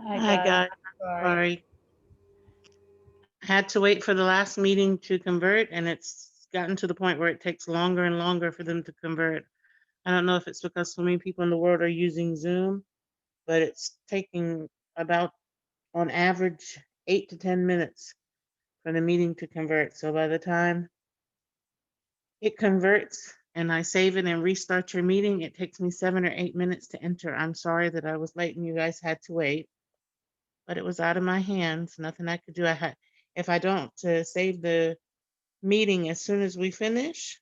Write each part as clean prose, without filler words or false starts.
Hi Hi, guys, guys. sorry. Sorry. Had to wait for the last meeting to convert, and it's gotten to the point where it takes longer and longer for them to convert. I don't know if it's because so many people in the world are using Zoom, but it's taking about, on average, 8 to 10 minutes for the meeting to convert. So by the time it converts and I save it and restart your meeting, it takes me 7 or 8 minutes to enter. I'm sorry that I was late and you guys had to wait, but it was out of my hands. Nothing I could do. If I don't save the meeting as soon as we finish,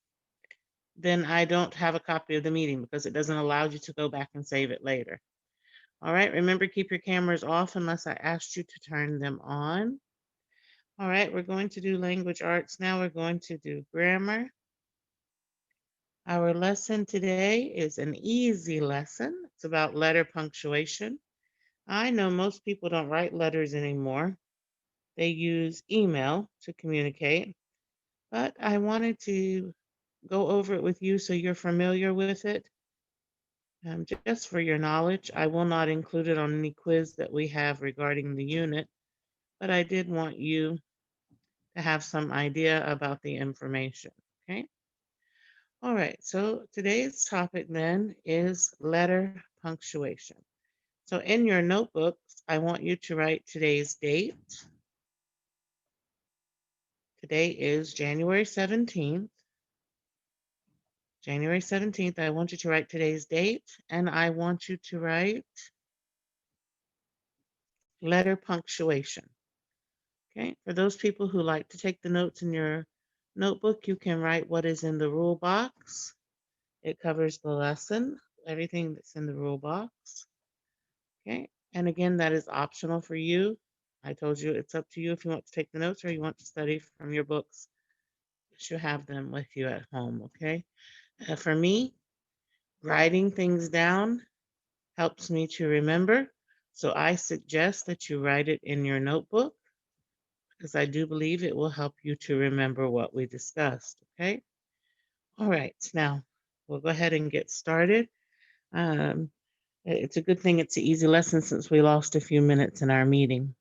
then I don't have a copy of the meeting because it doesn't allow you to go back and save it later. All right, remember, keep your cameras off unless I asked you to turn them on. All right, we're going to do language arts now. We're going to do grammar. Our lesson today is an easy lesson. It's about letter punctuation. I know most people don't write letters anymore. They use email to communicate, but I wanted to go over it with you so you're familiar with it. Just for your knowledge, I will not include it on any quiz that we have regarding the unit, but I did want you to have some idea about the information. Okay. All right. So today's topic then is letter punctuation. So in your notebooks, I want you to write today's date. Today is January 17th. January 17th, I want you to write today's date, and I want you to write letter punctuation. Okay, for those people who like to take the notes in your notebook, you can write what is in the rule box. It covers the lesson, everything that's in the rule box. Okay, and again, that is optional for you. I told you it's up to you if you want to take the notes or you want to study from your books. You should have them with you at home, okay? For me, writing things down helps me to remember. So I suggest that you write it in your notebook because I do believe it will help you to remember what we discussed. Okay. All right. Now we'll go ahead and get started. Um, it's a good thing it's an easy lesson since we lost a few minutes in our meeting.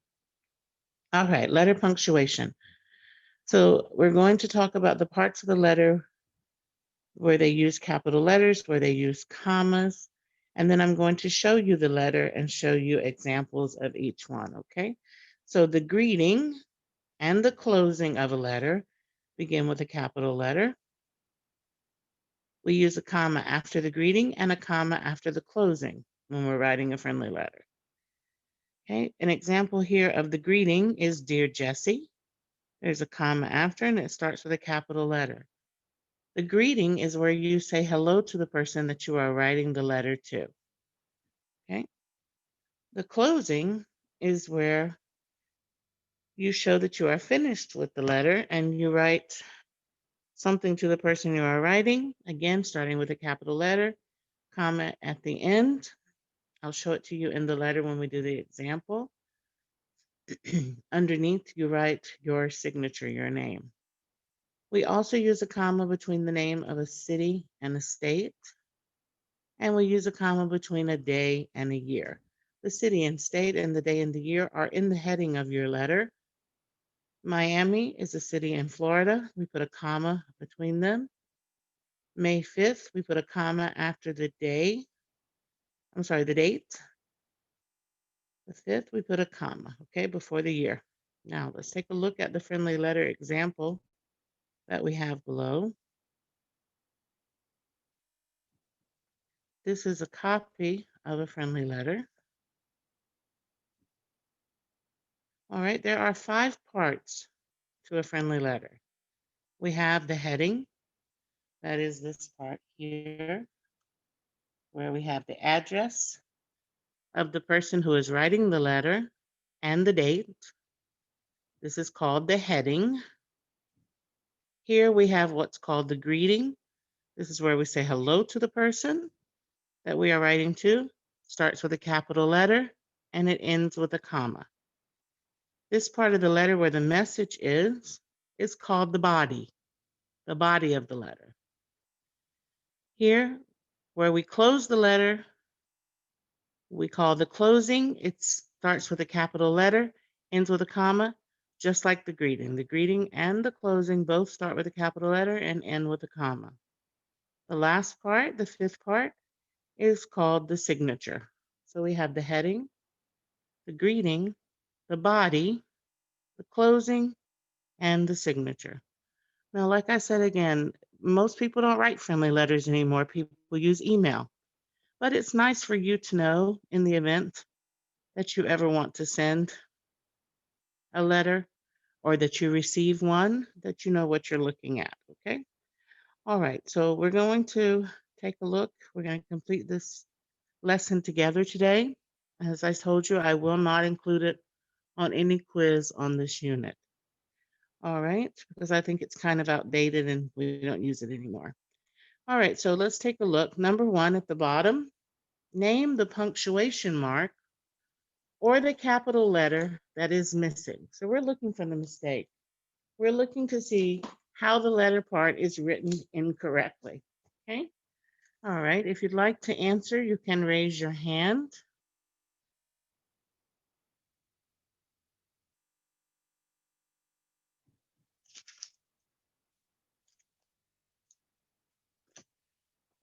All right. Letter punctuation. So we're going to talk about the parts of the letter where they use capital letters, where they use commas, and then I'm going to show you the letter and show you examples of each one, okay? So the greeting and the closing of a letter begin with a capital letter. We use a comma after the greeting and a comma after the closing when we're writing a friendly letter. Okay, an example here of the greeting is Dear Jessie. There's a comma after and it starts with a capital letter. The greeting is where you say hello to the person that you are writing the letter to. Okay. The closing is where you show that you are finished with the letter and you write something to the person you are writing, again, starting with a capital letter, comma at the end. I'll show it to you in the letter when we do the example. Underneath, you write your signature, your name. We also use a comma between the name of a city and a state, and we use a comma between a day and a year. The city and state and the day and the year are in the heading of your letter. Miami is a city in Florida. We put a comma between them. May 5th, we put a comma after the day. I'm sorry, the date. The 5th, we put a comma, okay, before the year. Now, let's take a look at the friendly letter example that we have below. This is a copy of a friendly letter. All right, there are 5 parts to a friendly letter. We have the heading, that is this part here, where we have the address of the person who is writing the letter and the date. This is called the heading. Here we have what's called the greeting. This is where we say hello to the person that we are writing to. Starts with a capital letter and it ends with a comma. This part of the letter where the message is called the body of the letter. Here, where we close the letter, we call the closing. It's starts with a capital letter, ends with a comma, just like the greeting. The greeting and the closing both start with a capital letter and end with a comma. The last part, the fifth part, is called the signature. So we have the heading, the greeting, the body, the closing, and the signature. Now, like I said again, most people don't write friendly letters anymore. People use email. But it's nice for you to know in the event that you ever want to send a letter or that you receive one, that you know what you're looking at, okay? All right, so we're going to take a look. We're going to complete this lesson together today. As I told you, I will not include it on any quiz on this unit. All right, because I think it's kind of outdated and we don't use it anymore. All right, so let's take a look. Number one at the bottom, name the punctuation mark or the capital letter that is missing. So we're looking for the mistake. We're looking to see how the letter part is written incorrectly. Okay. All right. If you'd like to answer, you can raise your hand.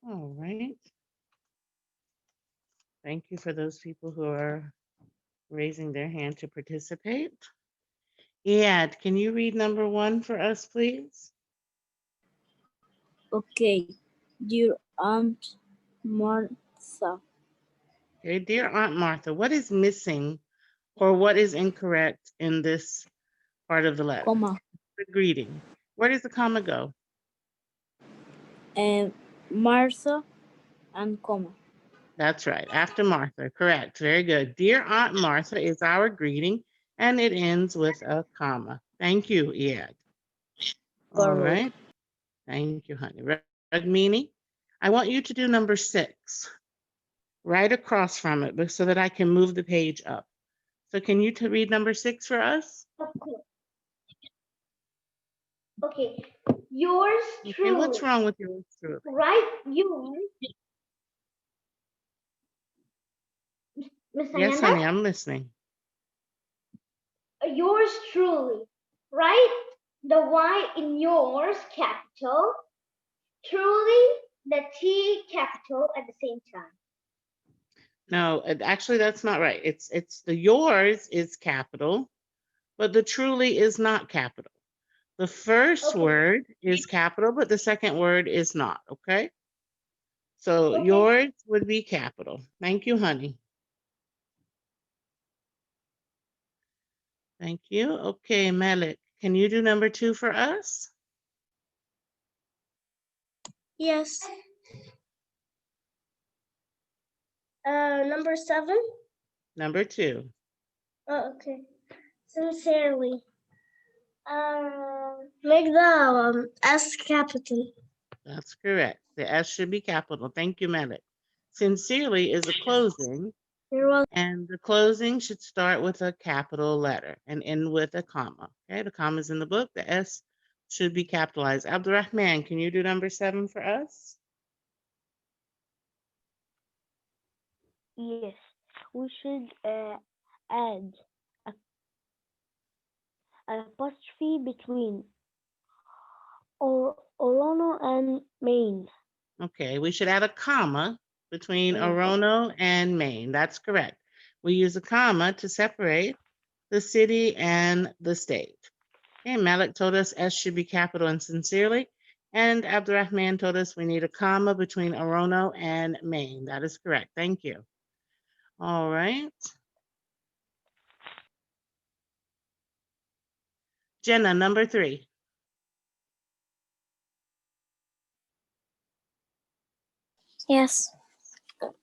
All right. Thank you for those people who are raising their hand to participate. Ed, can you read number one for us, please? Okay. Dear Aunt Martha, Okay, dear Aunt Martha, what is missing or what is incorrect in this part of the letter? comma, The greeting. Where does the comma go? and Martha, and comma. That's right, after Martha. Correct. Very good. Dear Aunt Martha is our greeting, and it ends with a comma. Thank you, Ed. All Correct. right. Thank you, honey. Rugmini, I want you to do number 6, right across from it, so that I can move the page up. So can you read number 6 for us? Okay. Yours Okay, what's truly. wrong with yours truly? Right? Yours. Miss Yes, Ayanda? honey, I'm listening. Yours truly. Right? The Y in yours capital. Truly the T capital at the same time. No, actually, that's not right. It's the yours is capital, but the truly is not capital. The first Okay. word is capital, but the second word is not, okay? So Okay. yours would be capital. Thank you, honey. Thank you. Okay, Malik, can you do number 2 for us? Yes. Number 7. Number 2. Oh, okay. Sincerely. Make the S capital. That's correct. The S should be capital. Thank you, Malik. Sincerely is a closing, You're welcome. and the closing should start with a capital letter and end with a comma. Okay, the comma is in the book. The S should be capitalized. Abdurrahman, can you do number 7 for us? Yes, we should add a, an apostrophe between Orono and Maine. Okay, we should add a comma between Mm. Orono and Maine. That's correct. We use a comma to separate the city and the state. Okay, Malik told us S should be capital and sincerely. And Abdurrahman told us we need a comma between Orono and Maine. That is correct. Thank you. All right. Jenna, number 3. Yes.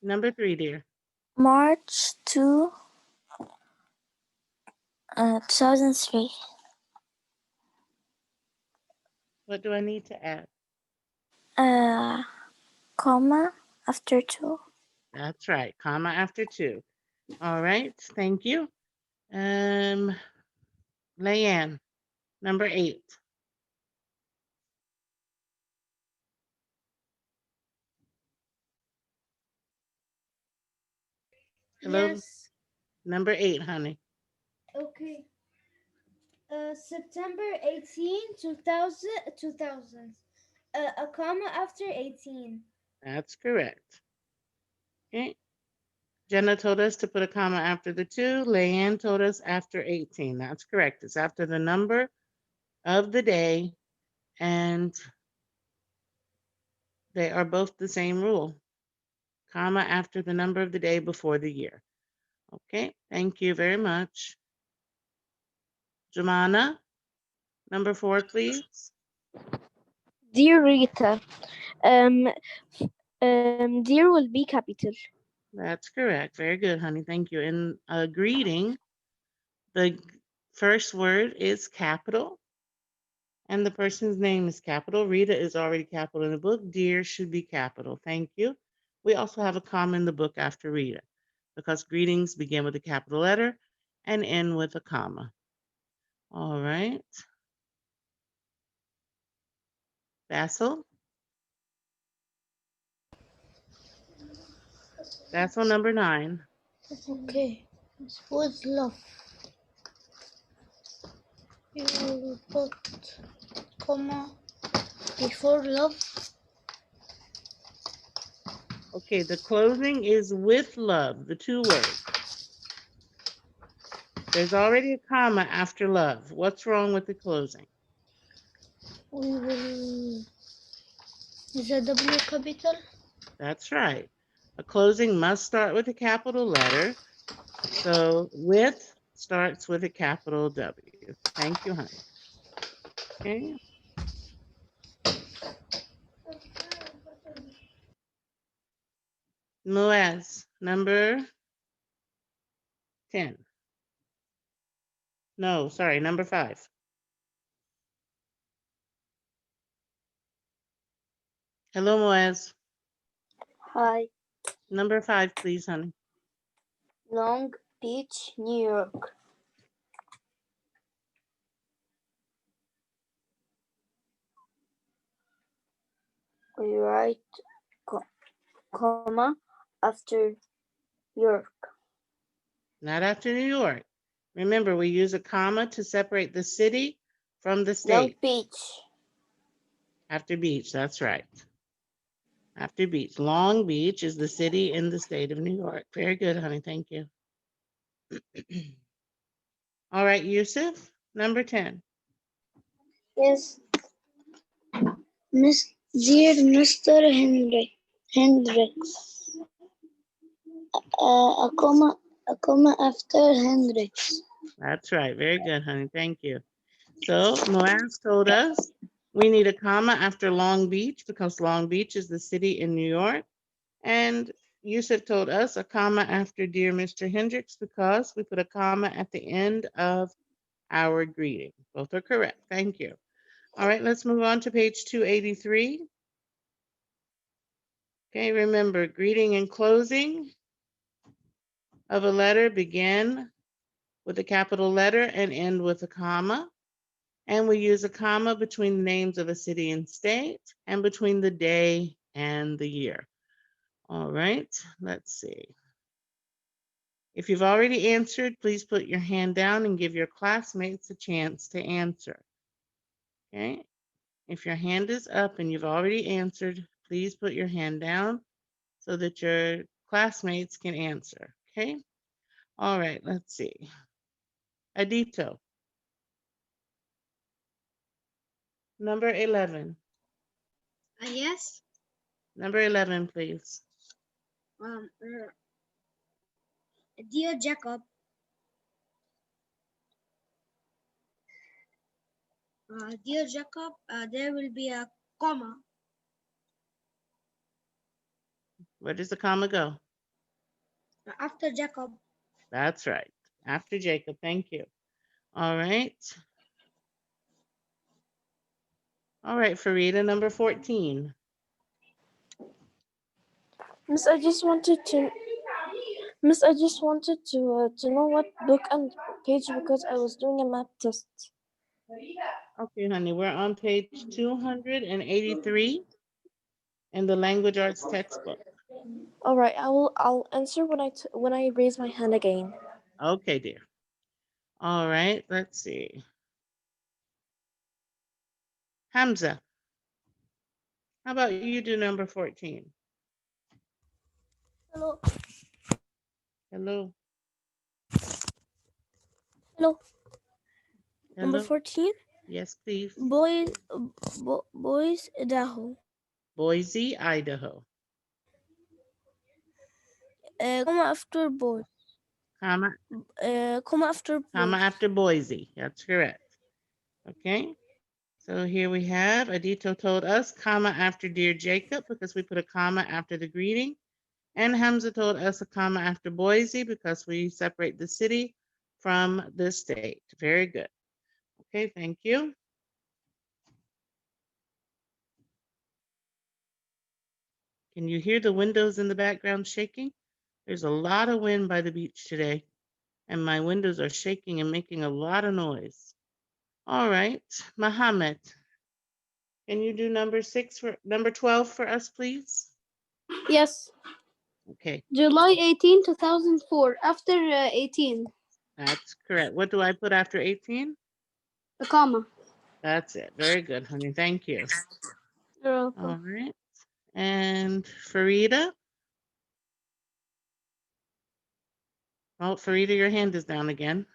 Number 3, dear. March 2, 2003. What do I need to add? Comma after 2. That's right. Comma after 2. All right. Thank you. Leanne, number 8. Hello. Yes. Number 8, honey. Okay. September 18, 2000. A comma after 18. That's correct. Okay. Jenna told us to put a comma after the 2. Leanne told us after 18. That's correct. It's after the number of the day, and they are both the same rule. Comma after the number of the day before the year. Okay, thank you very much. Jemana, number 4, please. Dear Rita, um, dear will be capital. That's correct. Very good, honey. Thank you. In a greeting, the first word is capital, and the person's name is capital. Rita is already capital in the book. Dear should be capital. Thank you. We also have a comma in the book after Rita because greetings begin with a capital letter and end with a comma. All right. Basil, Basil number 9. Okay. With love. You will put comma before love. Okay, the closing is with love, the 2 words. There's already a comma after love. What's wrong with the closing? We will. Is a W capital? That's right. A closing must start with a capital letter. So with starts with a capital W. Thank you, honey. Okay. Moaz, number 10. No, sorry, number 5. Hello, Moaz. Hi. Number 5, please, honey. Long Beach, New York. We write comma after York. Not after New York. Remember, we use a comma to separate the city from the Long state. Beach. After beach, that's right. After beach. Long Beach is the city in the state of New York. Very good, honey. Thank you. All right, Yusuf, number 10. Yes. Dear Mr. Hendricks. A comma after Hendricks. That's right. Very good, honey. Thank you. So Moaz told us we need a comma after Long Beach because Long Beach is the city in New York. And Yusuf told us a comma after Dear Mr. Hendricks because we put a comma at the end of our greeting. Both are correct. Thank you. All right, let's move on to page 283. Okay, remember, greeting and closing of a letter begin with a capital letter and end with a comma. And we use a comma between the names of a city and state and between the day and the year. All right, let's see. If you've already answered, please put your hand down and give your classmates a chance to answer. Okay, if your hand is up and you've already answered, please put your hand down so that your classmates can answer. Okay, all right, let's see. Adito, number 11. Yes. Number 11, please. Um. Dear Jacob. Dear Jacob. There will be a comma Where does the comma go? after Jacob. That's right. After Jacob. Thank you. All right. All right, Farida, number 14. Miss, I just wanted to know what book and page because I was doing a math test. Okay, honey, we're on page 283 in the language arts textbook. All right, I'll answer when I raise my hand again. Okay, dear. All right, let's see. Hamza, how about you do number 14? Hello. Hello. Hello. Number Hello. 14. Yes, please. Boys, Idaho. Boise, Idaho. Comma after boy. Comma, Comma after comma boy. after Boise. That's correct. Okay. So here we have Adito told us comma after dear Jacob because we put a comma after the greeting. And Hamza told us a comma after Boise because we separate the city from the state. Very good. Okay, thank you. Can you hear the windows in the background shaking? There's a lot of wind by the beach today, and my windows are shaking and making a lot of noise. All right, Mohammed, can you do number 12 for us, please? Yes. Okay, July 18, 2004. After 18. that's correct. What do I put after 18? A comma. That's it. Very good, honey. Thank you. You're All welcome. right. And Farida? Oh, Farida, your hand is down again.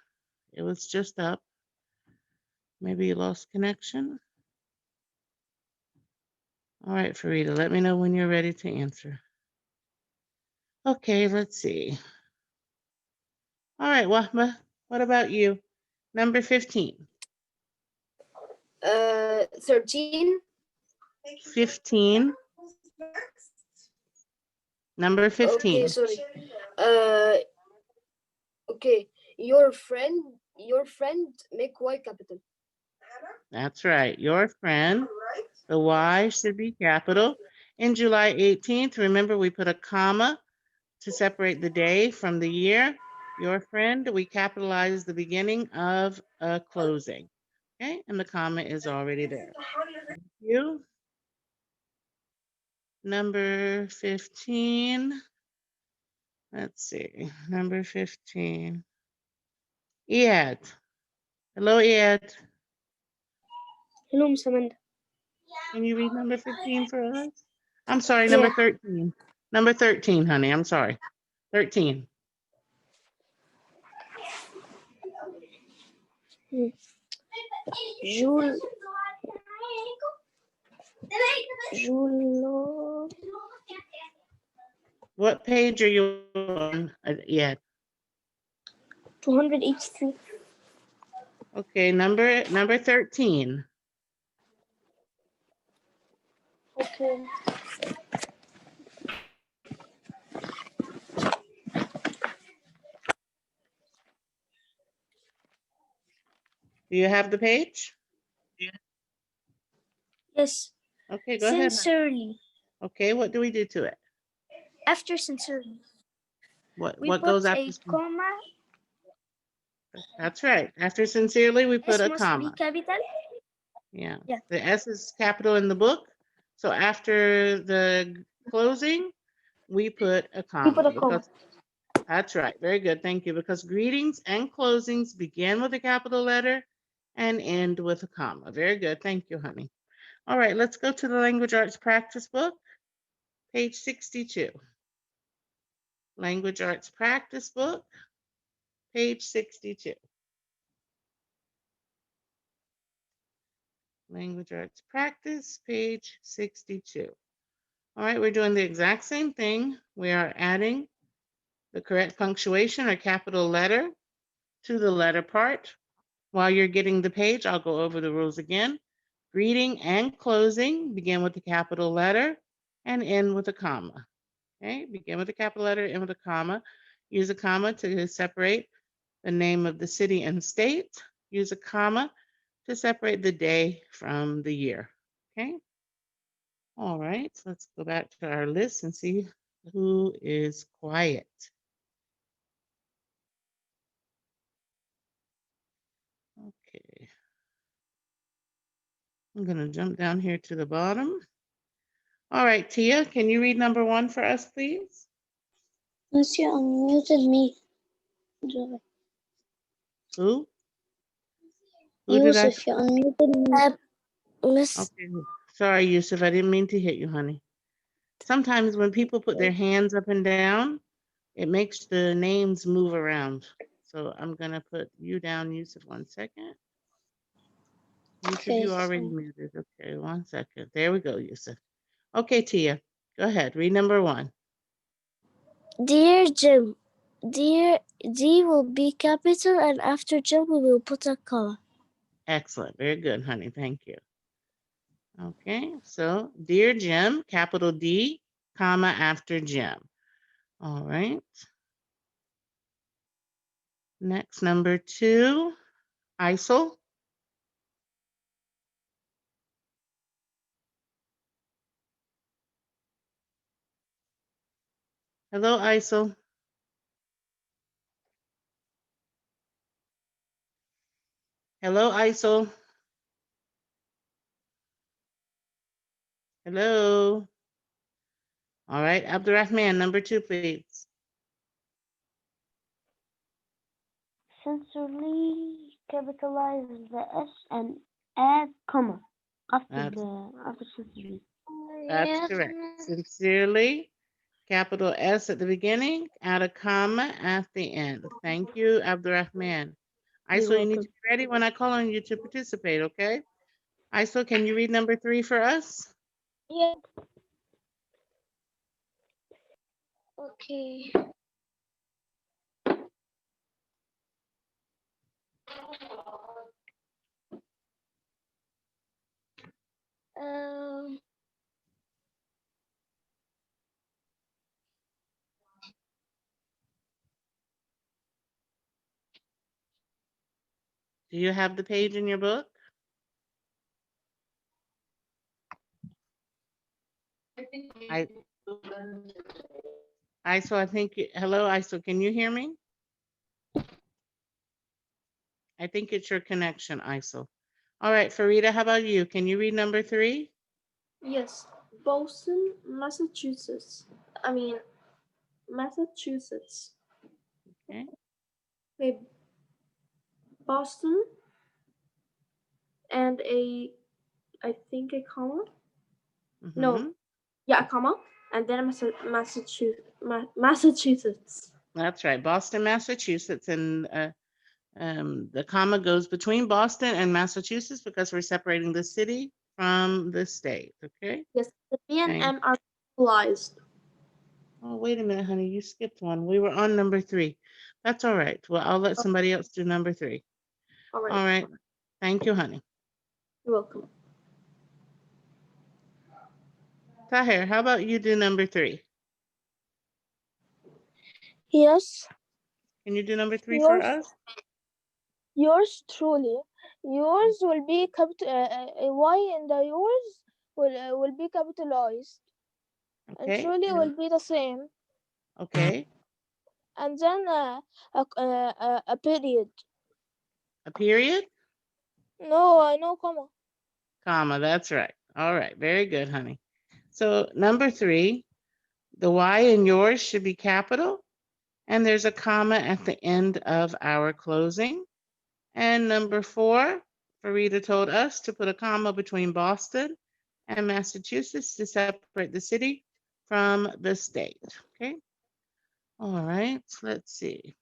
It was just up. Maybe you lost connection. All right, Farida, let me know when you're ready to answer. Okay, let's see. All right, Wahba, what about you? Number 15. 13. 15. Number 15. Okay, sorry. Okay. Your friend make Y capital. That's right. Your friend. The Y should be capital. In July 18th, remember we put a comma to separate the day from the year. Your friend, we capitalize the beginning of a closing. Okay, and the comma is already there. Thank you. Number 15. Let's see. Number 15. Iyad. Hello, Iyad. Hello, Miss Amanda. Can you read number 15 for us? I'm sorry, number 13. Number 13, honey. I'm sorry. 13. Jul. What page are you on? Iyad? 283. Okay, number 13. Okay. Do you have the page? Yes. Okay, go ahead. Sincerely. Okay, what do we do to it? After sincerely. What We goes put after? a comma. That's right. After sincerely, we put S a must be comma. capital. Yeah. Yeah. The S is capital in the book. So after the closing, we put a comma. We put a comma. That's right. Very good. Thank you. Because greetings and closings begin with a capital letter and end with a comma. Very good. Thank you, honey. All right, let's go to the Language Arts Practice Book, page 62. Language Arts Practice Book, page 62. Language Arts Practice, page 62. All right, we're doing the exact same thing. We are adding the correct punctuation or capital letter to the letter part. While you're getting the page, I'll go over the rules again. Greeting and closing begin with the capital letter and end with a comma. Okay, begin with a capital letter, end with a comma. Use a comma to separate the name of the city and state. Use a comma to separate the day from the year. Okay. All right, so let's go back to our list and see who is quiet. Okay. I'm going to jump down here to the bottom. All right, Tia, can you read number 1 for us, please? Monsieur unmuted me. Who? Who did I? Yusuf, you unmuted me. Miss, Okay. Sorry, Yusuf. I didn't mean to hit you, honey. Sometimes when people put their hands up and down, it makes the names move around. So I'm going to put you down, Yusuf, 1 second. Yusuf, okay. you already muted. Okay, 1 second. There we go, Yusuf. Okay, Tia, go ahead. Read number 1. Dear Jim, dear D will be capital, and after Jim we will put a comma. Excellent. Very good, honey. Thank you. Okay, so dear Jim, capital D, comma after Jim. All right. Next, number 2, ISIL. Hello, ISIL. Hello, ISIL. Hello. All right, Abdurrahman, number 2, please. Sincerely capitalize the S and add comma after That's, sincerely. that's correct. Sincerely, capital S at the beginning, add a comma at the end. Thank you, Abdurrahman. ISIL, you need to be ready when I call on you to participate, okay? ISIL, can you read number 3 for us? Yeah. Okay. Um. Do you have the page in your book? ISIL, I think, hello, ISIL, can you hear me? I think it's your connection, ISIL. All right, Farida, how about you? Can you read number 3? Yes. Boston, Massachusetts. Massachusetts. Okay. Okay. Boston and I think a comma. Mm-hmm. No. Yeah, a comma. And then Massachusetts. That's right, Boston, Massachusetts, and the comma goes between Boston and Massachusetts because we're separating the city from the state, okay? Yes, the B and Thanks. M are capitalized. Oh, wait a minute, honey, you skipped one. We were on number 3. That's all right. Well, I'll let somebody else do number 3. All right. All right. Thank you, honey. You're welcome. Tahir, how about you do number 3? Yes. Can you do number 3 for us? Yours truly. Yours will be Y in the yours will be capitalized. And Okay. truly will be the same. Okay. And then a period. A period? No comma. Comma, that's right. All right, very good, honey. So number 3, the Y in yours should be capital, and there's a comma at the end of our closing. And number 4, Farida told us to put a comma between Boston and Massachusetts to separate the city from the state. Okay. All right, let's see.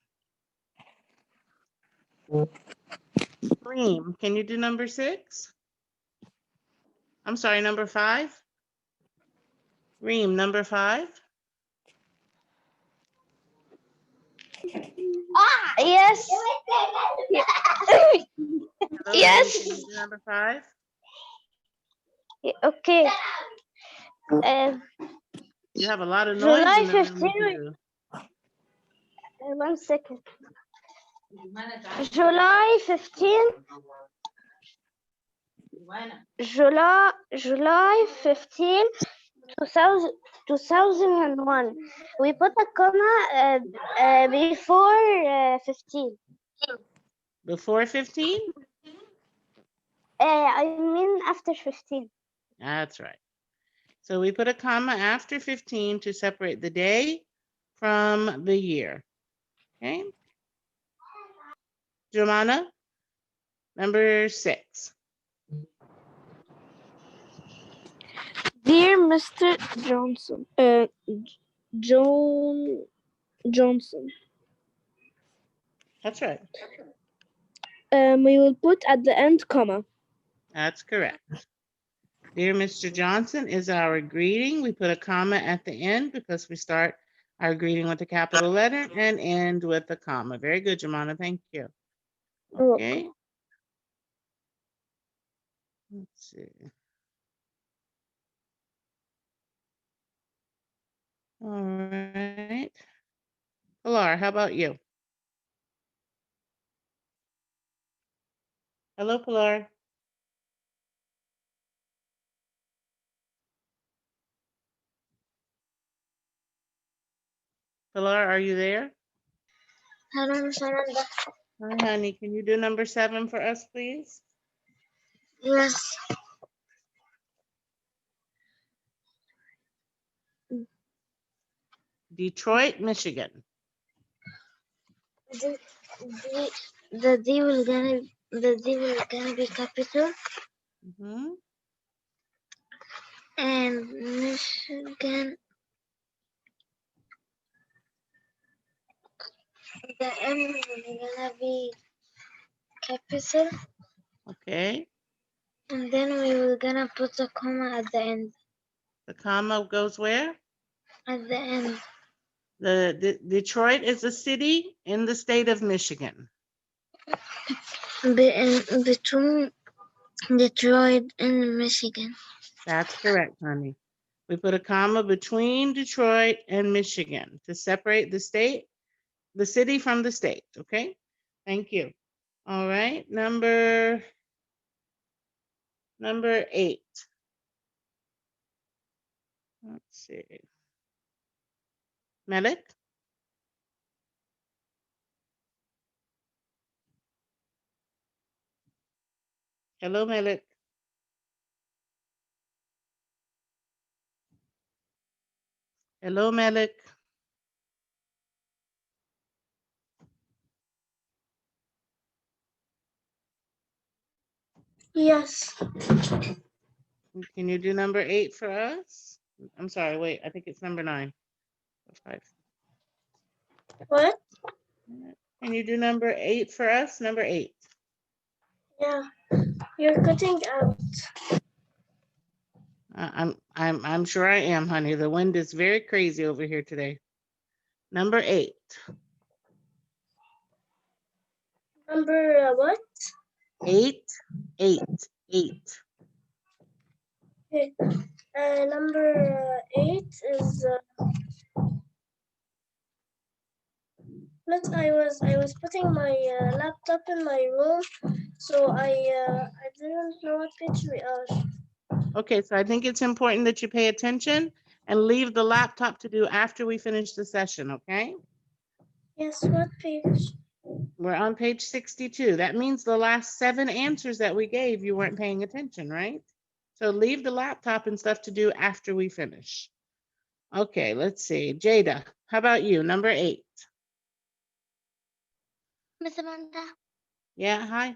Reem, can you do number 6? I'm sorry, number 5? Reem, number 5? Yes. Hello, Yes. Reem, can you do number 5? Okay. You have a lot of noise July in the room. 15. Too. 1 second. July 15. July 15, 2001. We put a comma before 15. Before 15? I mean after 15. That's right. So we put a comma after 15 to separate the day from the year. Okay. Jomana? Number 6. Dear Mr. Johnson, John Johnson. That's right. We will put at the end comma. That's correct. Dear Mr. Johnson is our greeting. We put a comma at the end because we start our greeting with a capital letter and end with a comma. Very good, Jomana. Thank you. Okay. Let's see. All right. Pilar, how about you? Hello, Pilar. Pilar, are you there? Hello, Miss Ananda. Hi, honey. Can you do number 7 for us, please? Yes. Detroit, Michigan. The D will gonna be capital, Hmm. and Michigan, the M will gonna be capital, Okay. and then we will gonna put a comma at the end. The comma goes where? At the end. Detroit is a city in the state of Michigan. Between Detroit and Michigan. That's correct, honey. We put a comma between Detroit and Michigan to separate the city from the state. Okay. Thank you. All right. Number 8. Let's see. Melik? Hello, Melik. Hello, Melik. Yes. Can you do number 8 for us? I'm sorry, wait, I think it's number 9 or 5. What? Can you do number 8 for us? Number 8. Yeah. You're cutting out. I'm sure I am, honey. The wind is very crazy over here today. Number 8. Number what? 8, 8, 8. Okay. Number 8 is. I was putting my laptop in my room, so I didn't know what page we are. Okay, so I think it's important that you pay attention and leave the laptop to do after we finish the session, okay? Yes, what page? We're on page 62. That means the last 7 answers that we gave, you weren't paying attention, right? So leave the laptop and stuff to do after we finish. Okay, let's see. Jada, how about you? Number 8. Miss Amanda. Yeah, hi.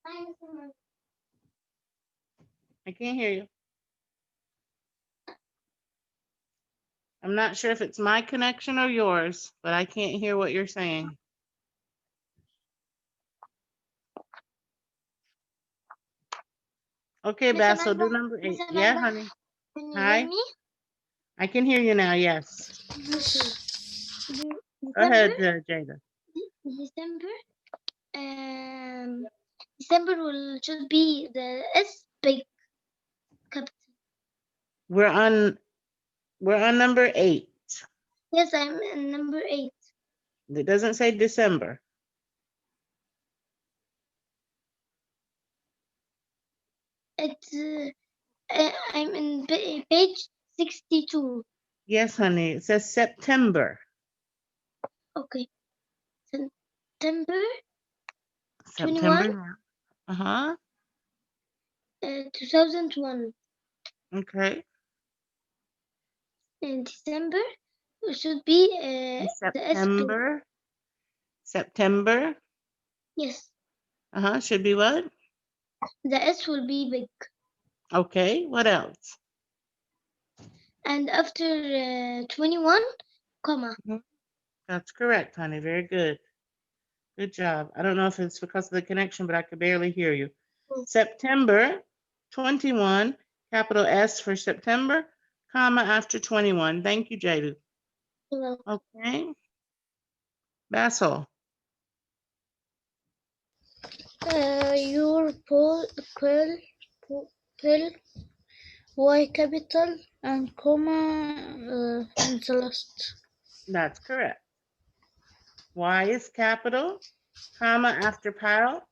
Hi, Miss Amanda. I can't hear you. I'm not sure if it's my connection or yours, but I can't hear what you're saying. Okay, Miss Basil, do Amanda. number 8. Miss Yeah, Amanda. honey. Can you Hi. hear me? I can hear you now, yes. Okay. Go ahead, Jada. December. December should be the S big capital. We're on number 8. Yes, I'm in number 8. It doesn't say December. It's I'm in page 62. Yes, honey. It says September. Okay. September 21, September. Uh-huh. 2001. Okay. In December, it should be In the S big. September. September. Yes. Should be what? The S will be big. Okay, what else? And after 21, comma. That's correct, honey. Very good. Good job. I don't know if it's because of the connection, but I could barely hear you. September 21, capital S for September, comma after 21. Thank you, Jadu. Okay. Basil. Your pill, Y capital and comma in the last. That's correct. Y is capital, comma after pal.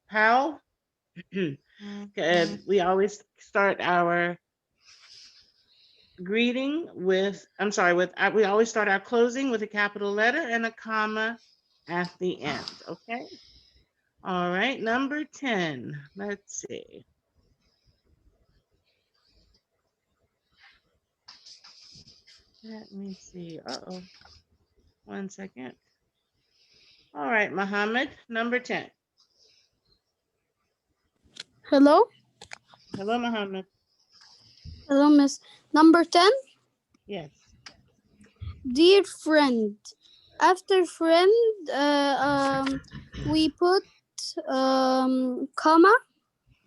We always start our greeting with, we always start our closing with a capital letter and a comma at the end, okay? All right, number 10, let's see. Let me see, uh-oh, 1 second. All right, Muhammad, number 10. Hello? Hello, Muhammad. Hello, Miss. Number 10, Yes. dear friend. After friend, we put comma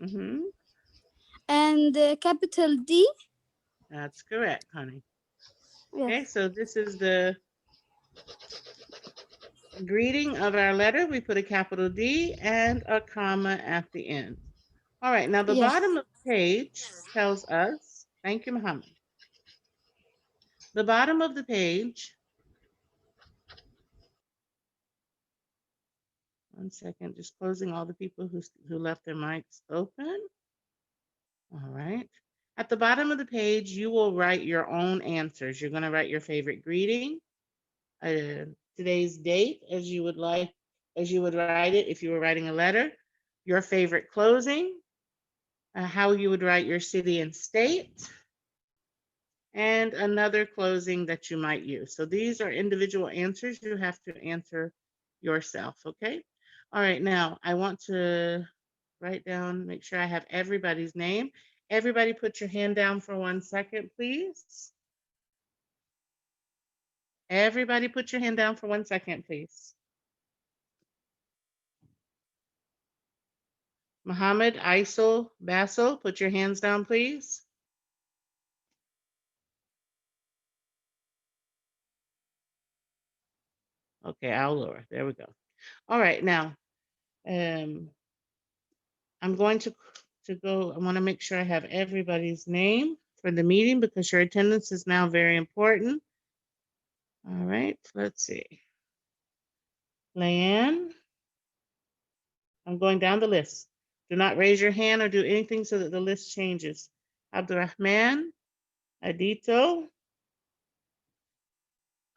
Mm-hmm. and capital D. That's correct, honey. Yes. Okay, so this is the greeting of our letter. We put a capital D and a comma at the end. All right, now the Yes. bottom of the page tells us, thank you, Muhammad. The bottom of the page, 1 second, just closing all the people who left their mics open. All right. At the bottom of the page, you will write your own answers. You're going to write your favorite greeting, today's date, as you would write it if you were writing a letter, your favorite closing, how you would write your city and state, and another closing that you might use. So these are individual answers you have to answer yourself, okay? All right, now I want to write down, make sure I have everybody's name. Everybody put your hand down for 1 second, please. Everybody put your hand down for 1 second, please. Muhammad, Aisel, Basil, put your hands down, please. Okay, I'll lower. There we go. All right, now, I'm going to go. I want to make sure I have everybody's name for the meeting because your attendance is now very important. All right, let's see. Leanne, I'm going down the list. Do not raise your hand or do anything so that the list changes. Abdurrahman, Adito,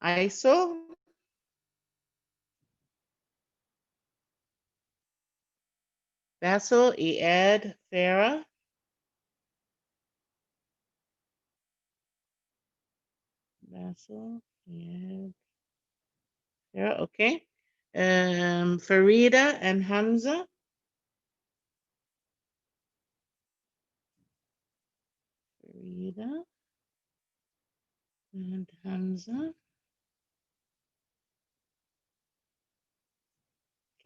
Aisel, Basil, Ead, Farah, Basil, Ead, Farah, okay. Farida and Hamza. Farida and Hamza.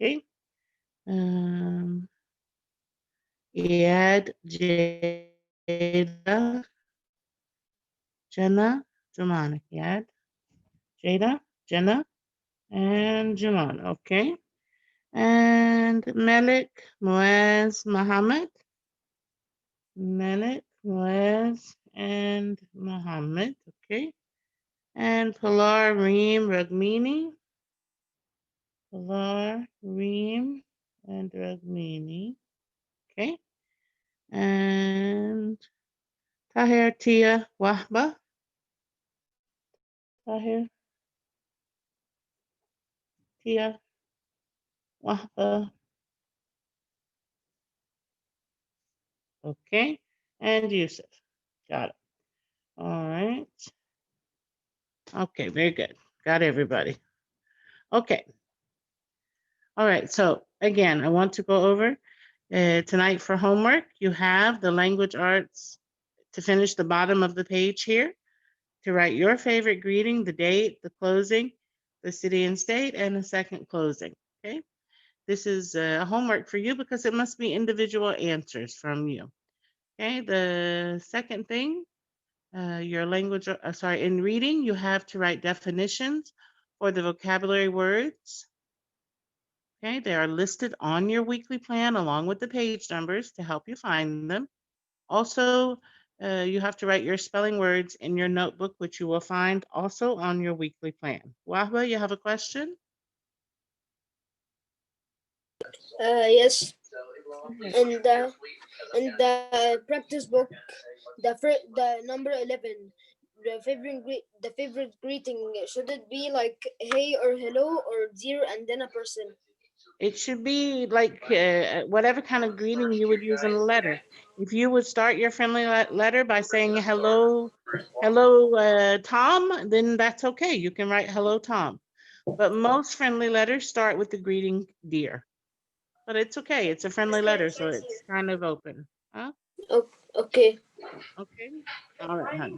Okay. Ead, Jada, Jenna, Juman. Ead, Jada, Jenna, and Juman. Okay. And Malik, Muaz, Muhammad. Malik, Muaz, and Muhammad. Okay. And Pilar, Reem, Ragmini. Pilar, Reem, and Ragmini. Okay. And Tahir, Tia, Wahba. Tahir, Tia, Wahba. Okay. And Yusuf. Got it. All right. Okay, very good. Got everybody. Okay. All right, so again, I want to go over tonight for homework. You have the language arts to finish the bottom of the page here, to write your favorite greeting, the date, the closing, the city and state, and the second closing, okay? This is homework for you because it must be individual answers from you, okay? The second thing, your language, in reading, you have to write definitions for the vocabulary words. Okay, they are listed on your weekly plan along with the page numbers to help you find them. Also, you have to write your spelling words in your notebook, which you will find also on your weekly plan. Wahba, you have a question? Yes. Yes. And the practice book, the number 11, the favorite greeting, should it be like hey or hello or dear and then a person? It should be like whatever kind of greeting you would use in a letter. If you would start your friendly letter by saying hello, Tom, then that's okay. You can write hello, Tom. But most friendly letters start with the greeting dear. But it's okay. It's a friendly letter, so it's kind of open. Huh? Okay. Okay. All right, honey.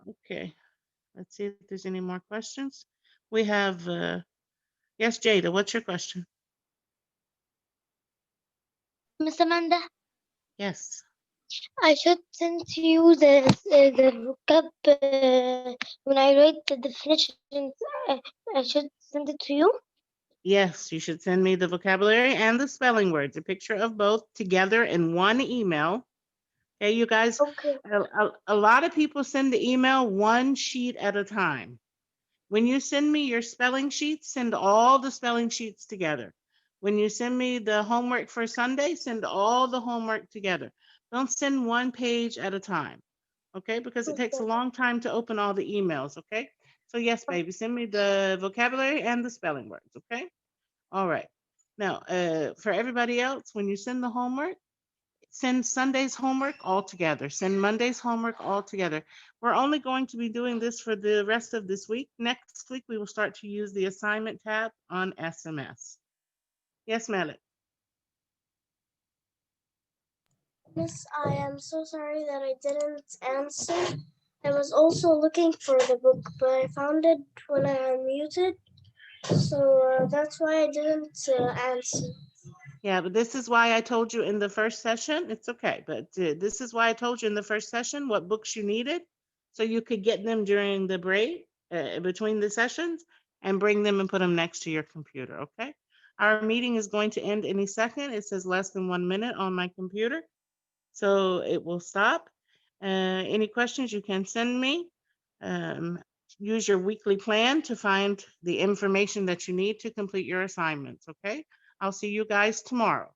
Okay. Let's see if there's any more questions. We have, yes, Jada, what's your question? Miss Amanda, Yes. I should send to you the vocab when I write the definitions. I should send it to you. Yes, you should send me the vocabulary and the spelling words, a picture of both together in one email. Okay, you guys, Okay. a lot of people send the email one sheet at a time. When you send me your spelling sheets, send all the spelling sheets together. When you send me the homework for Sunday, send all the homework together. Don't send one page at a time, okay? Because it takes a long time to open all the emails, okay? So yes, baby, send me the vocabulary and the spelling words, okay? All right. Now, for everybody else, when you send the homework, send Sunday's homework all together. Send Monday's homework all together. We're only going to be doing this for the rest of this week. Next week, we will start to use the assignment tab on SMS. Yes, Malik. Miss, I am so sorry that I didn't answer. I was also looking for the book, but I found it when I unmuted, so that's why I didn't answer. Yeah, but this is why I told you in the first session. It's okay, but this is why I told you in the first session what books you needed, so you could get them during the break between the sessions and bring them and put them next to your computer. Okay. Our meeting is going to end any second. It says less than 1 minute on my computer, so it will stop. Any questions you can send me. Um, use your weekly plan to find the information that you need to complete your assignments. Okay. I'll see you guys tomorrow.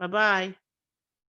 Bye-bye.